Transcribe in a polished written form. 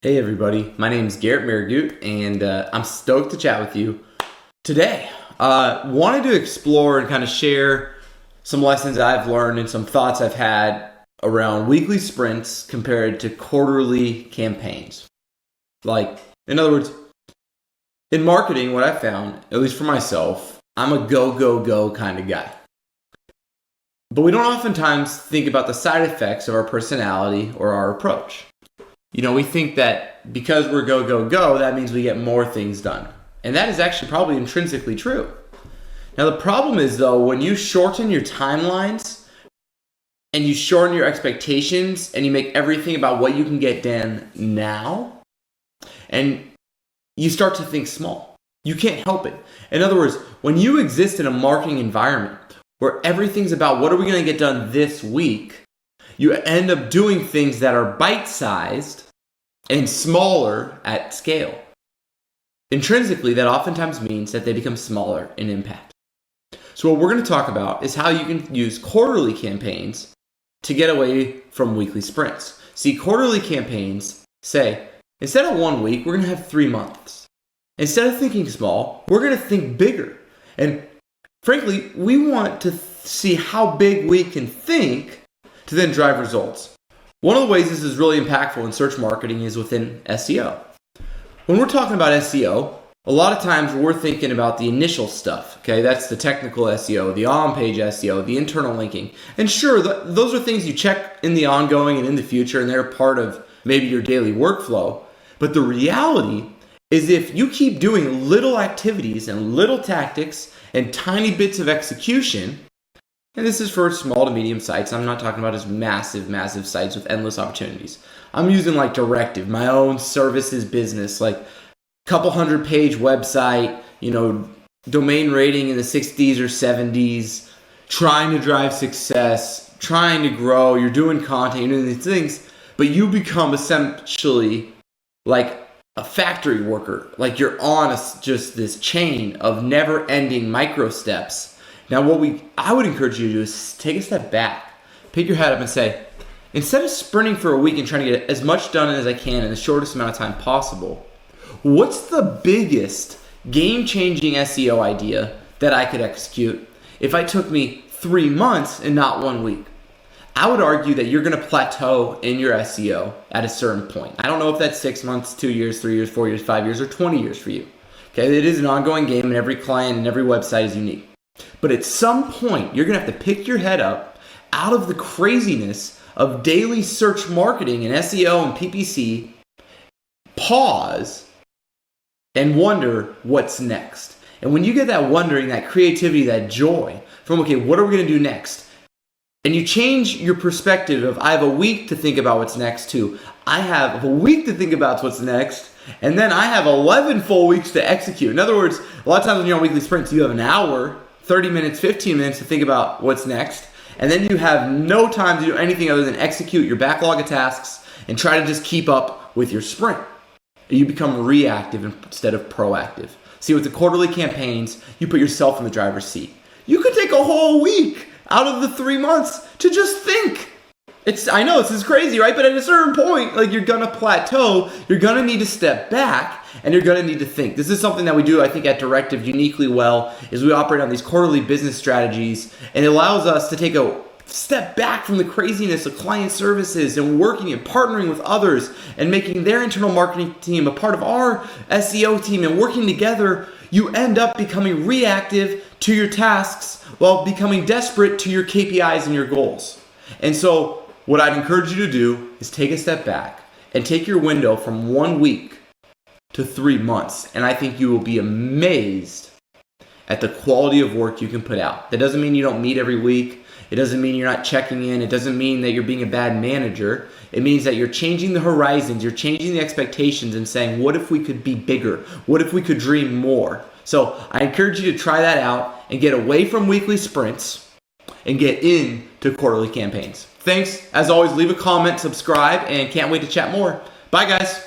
Hey everybody, my name is Garrett Marigout and I'm stoked to chat with you today. Wanted to explore and kind of share some lessons I've learned and some thoughts I've had around weekly sprints compared to quarterly campaigns. In other words, in marketing, what I found, at least for myself, I'm a go, go, go kind of guy. But we don't oftentimes think about the side effects of our personality or our approach. We think that because we're go, go, go, that means we get more things done. And that is actually probably intrinsically true. Now, the problem is, though, when you shorten your timelines and you shorten your expectations and you make everything about what you can get done now, and you start to think small. You can't help it. In other words, when you exist in a marketing environment where everything's about what are we going to get done this week, you end up doing things that are bite-sized and smaller at scale. Intrinsically, that oftentimes means that they become smaller in impact. So what we're going to talk about is how you can use quarterly campaigns to get away from weekly sprints. See, quarterly campaigns say, instead of 1 week, we're going to have 3 months. Instead of thinking small, we're going to think bigger. And frankly, we want to see how big we can think to then drive results. One of the ways this is really impactful in search marketing is within SEO. When we're talking about SEO, a lot of times we're thinking about the initial stuff, okay? That's the technical SEO, the on-page SEO, the internal linking. And sure, those are things you check in the ongoing and in the future, and they're part of maybe your daily workflow. But the reality is if you keep doing little activities and little tactics and tiny bits of execution, and this is for small to medium sites. I'm not talking about as massive sites with endless opportunities. I'm using like Directive, my own services business, like a couple 100-page website, domain rating in the 60s or 70s, trying to drive success, trying to grow. You're doing content, you're doing these things, but you become essentially like a factory worker. Like you're on just this chain of never-ending micro steps. Now, I would encourage you to do is take a step back, pick your head up and say, instead of sprinting for a week and trying to get as much done as I can in the shortest amount of time possible, what's the biggest game-changing SEO idea that I could execute if it took me 3 months and not 1 week? I would argue that you're going to plateau in your SEO at a certain point. I don't know if that's 6 months, 2 years, 3 years, 4 years, 5 years, or 20 years for you. Okay, it is an ongoing game, and every client and every website is unique. But at some point, you're going to have to pick your head up out of the craziness of daily search marketing and SEO and PPC, pause, and wonder what's next. And when you get that wondering, that creativity, that joy from, okay, what are we going to do next? And you change your perspective of, I have a week to think about what's next, to I have a week to think about what's next, and then I have 11 full weeks to execute. In other words, a lot of times when you're on weekly sprints, you have an hour, 30 minutes, 15 minutes to think about what's next, and then you have no time to do anything other than execute your backlog of tasks and try to just keep up with your sprint. You become reactive instead of proactive. See, with the quarterly campaigns, you put yourself in the driver's seat. You could take a whole week out of the 3 months to just think. I know this is crazy, right? But at a certain point, you're gonna plateau, you're gonna need to step back, and you're gonna need to think. This is something that we do, I think, at Directive uniquely well, is we operate on these quarterly business strategies, and it allows us to take a step back from the craziness of client services and working and partnering with others and making their internal marketing team a part of our SEO team and working together. You end up becoming reactive to your tasks while becoming desperate to your KPIs and your goals. And so what I'd encourage you to do is take a step back and take your window from 1 week to 3 months. And I think you will be amazed at the quality of work you can put out. That doesn't mean you don't meet every week. It doesn't mean you're not checking in. It doesn't mean that you're being a bad manager. It means that you're changing the horizons. You're changing the expectations and saying, what if we could be bigger? What if we could dream more? So I encourage you to try that out and get away from weekly sprints and get into quarterly campaigns. Thanks. As always, leave a comment, subscribe, and can't wait to chat more. Bye, guys.